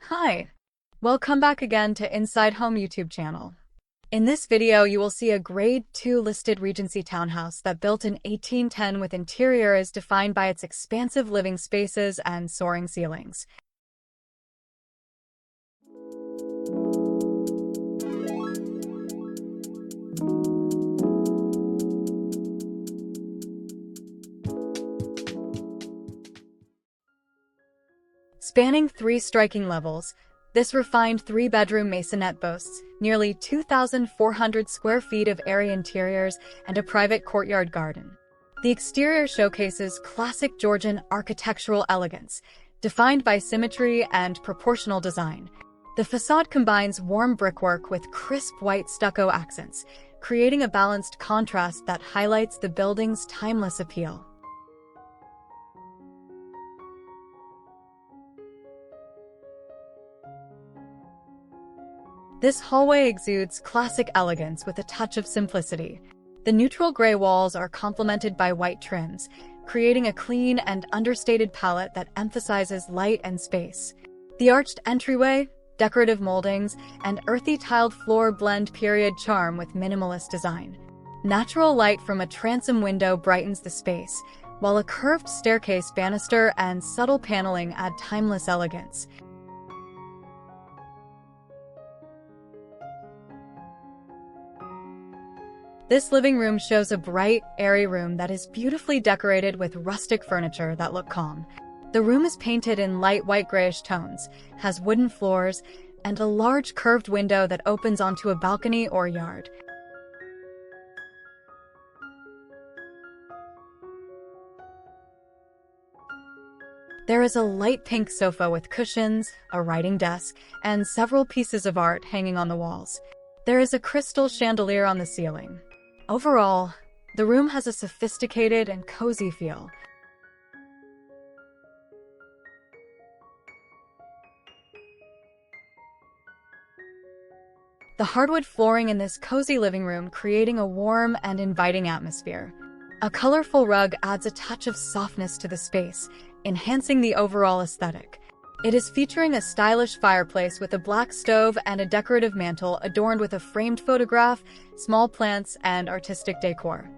Hi, welcome back again to Inside Home YouTube channel. In this video, you will see a Grade 2 listed Regency townhouse that built in 1810 with interior is defined by its expansive living spaces and soaring ceilings. Spanning 3 striking levels, this refined 3-bedroom maisonette boasts nearly 2,400 square feet of airy interiors and a private courtyard garden. The exterior showcases classic Georgian architectural elegance, defined by symmetry and proportional design. The facade combines warm brickwork with crisp white stucco accents, creating a balanced contrast that highlights the building's timeless appeal. This hallway exudes classic elegance with a touch of simplicity. The neutral gray walls are complemented by white trims, creating a clean and understated palette that emphasizes light and space. The arched entryway, decorative moldings, and earthy tiled floor blend period charm with minimalist design. Natural light from a transom window brightens the space, while a curved staircase banister and subtle paneling add timeless elegance. This living room shows a bright, airy room that is beautifully decorated with rustic furniture that look calm. The room is painted in light white grayish tones, has wooden floors, and a large curved window that opens onto a balcony or yard. There is a light pink sofa with cushions, a writing desk, and several pieces of art hanging on the walls. There is a crystal chandelier on the ceiling. Overall, the room has a sophisticated and cozy feel. The hardwood flooring in this cozy living room creating a warm and inviting atmosphere. A colorful rug adds a touch of softness to the space, enhancing the overall aesthetic. It is featuring a stylish fireplace with a black stove and a decorative mantel adorned with a framed photograph, small plants, and artistic decor.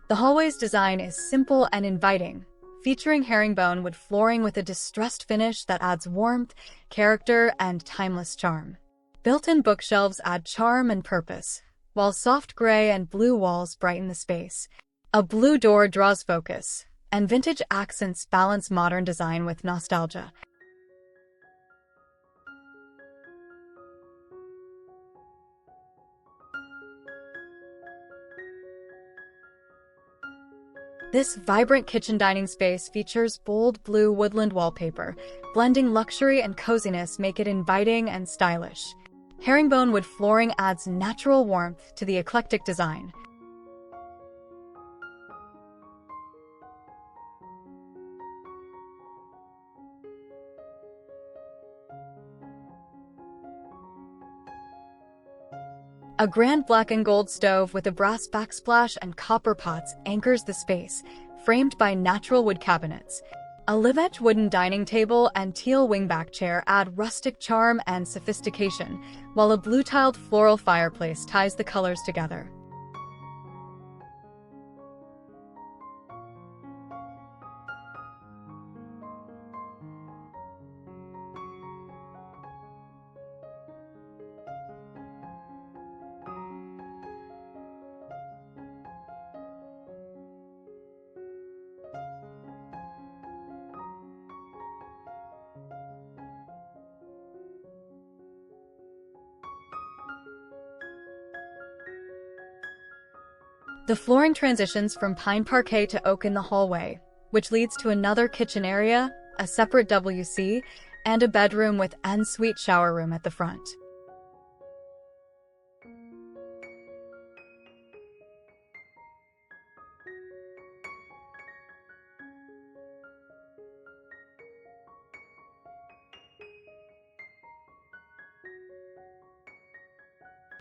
The hallway's design is simple and inviting, featuring herringbone wood flooring with a distressed finish that adds warmth, character, and timeless charm. Built-in bookshelves add charm and purpose, while soft gray and blue walls brighten the space. A blue door draws focus, and vintage accents balance modern design with nostalgia. This vibrant kitchen dining space features bold blue woodland wallpaper, blending luxury and coziness make it inviting and stylish. Herringbone wood flooring adds natural warmth to the eclectic design. A grand black and gold stove with a brass backsplash and copper pots anchors the space, framed by natural wood cabinets. A live-edge wooden dining table and teal wingback chair add rustic charm and sophistication, while a blue-tiled floral fireplace ties the colors together. The flooring transitions from pine parquet to oak in the hallway, which leads to another kitchen area, a separate WC, and a bedroom with ensuite shower room at the front.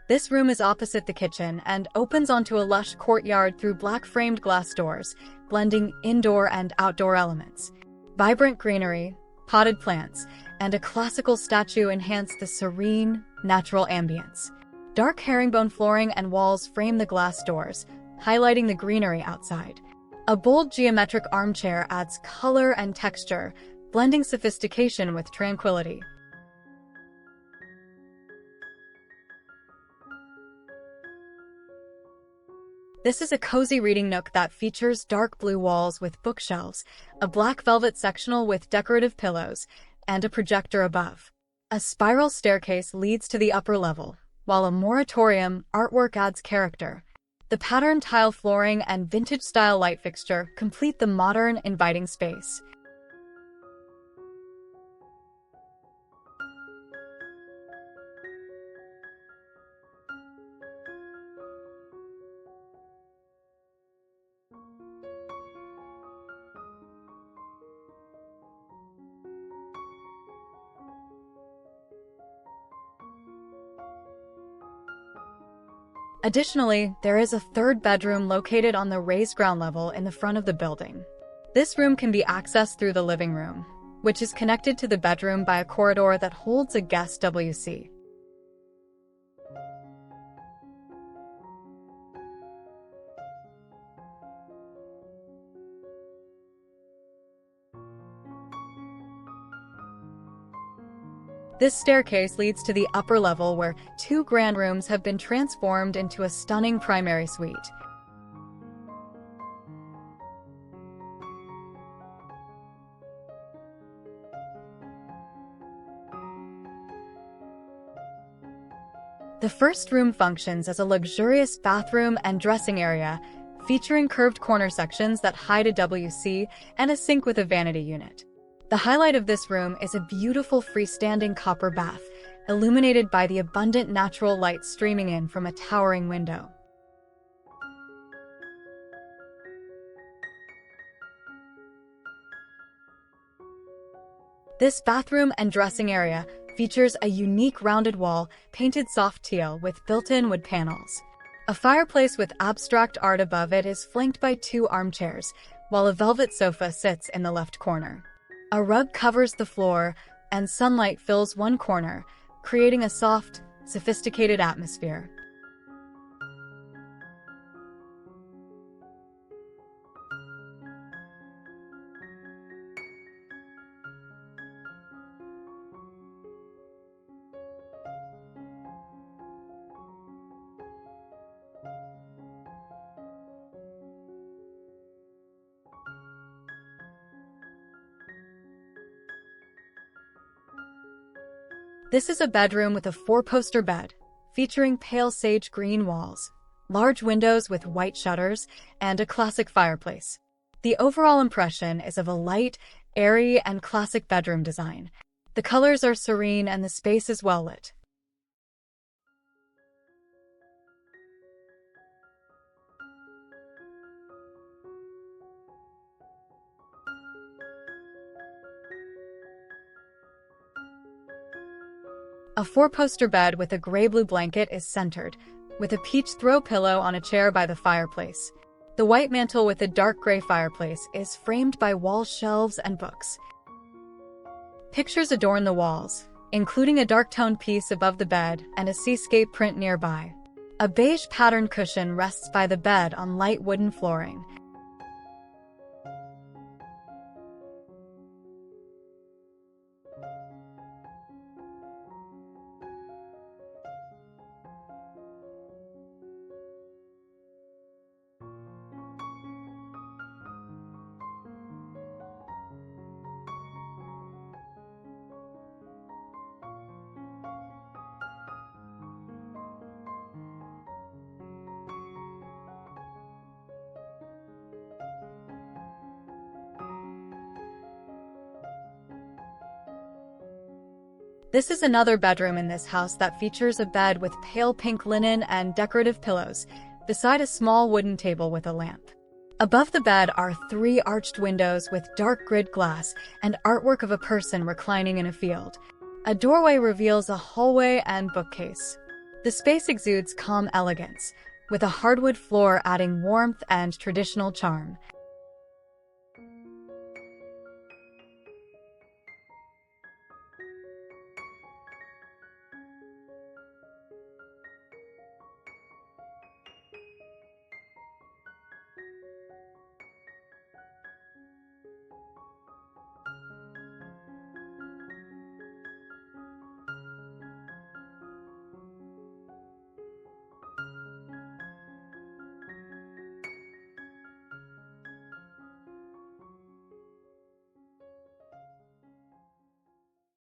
This room is opposite the kitchen and opens onto a lush courtyard through black framed glass doors, blending indoor and outdoor elements. Vibrant greenery, potted plants, and a classical statue enhance the serene, natural ambience. Dark herringbone flooring and walls frame the glass doors, highlighting the greenery outside. A bold geometric armchair adds color and texture, blending sophistication with tranquility. This is a cozy reading nook that features dark blue walls with bookshelves, a black velvet sectional with decorative pillows, and a projector above. A spiral staircase leads to the upper level, while a moratorium artwork adds character. The patterned tile flooring and vintage-style light fixture complete the modern, inviting space. Additionally, there is a third bedroom located on the raised ground level in the front of the building. This room can be accessed through the living room, which is connected to the bedroom by a corridor that holds a guest WC. This staircase leads to the upper level where two grand rooms have been transformed into a stunning primary suite. The first room functions as a luxurious bathroom and dressing area, featuring curved corner sections that hide a WC and a sink with a vanity unit. The highlight of this room is a beautiful freestanding copper bath, illuminated by the abundant natural light streaming in from a towering window. This bathroom and dressing area features a unique rounded wall painted soft teal with built-in wood panels. A fireplace with abstract art above it is flanked by two armchairs, while a velvet sofa sits in the left corner. A rug covers the floor, and sunlight fills one corner, creating a soft, sophisticated atmosphere. This is a bedroom with a four-poster bed, featuring pale sage green walls, large windows with white shutters, and a classic fireplace. The overall impression is of a light, airy, and classic bedroom design. The colors are serene and the space is well lit. A four-poster bed with a gray-blue blanket is centered, with a peach throw pillow on a chair by the fireplace. The white mantle with a dark gray fireplace is framed by wall shelves and books. Pictures adorn the walls, including a dark-toned piece above the bed and a seascape print nearby. A beige patterned cushion rests by the bed on light wooden flooring. This is another bedroom in this house that features a bed with pale pink linen and decorative pillows, beside a small wooden table with a lamp. Above the bed are three arched windows with dark grid glass and artwork of a person reclining in a field. A doorway reveals a hallway and bookcase. The space exudes calm elegance, with a hardwood floor adding warmth and traditional charm.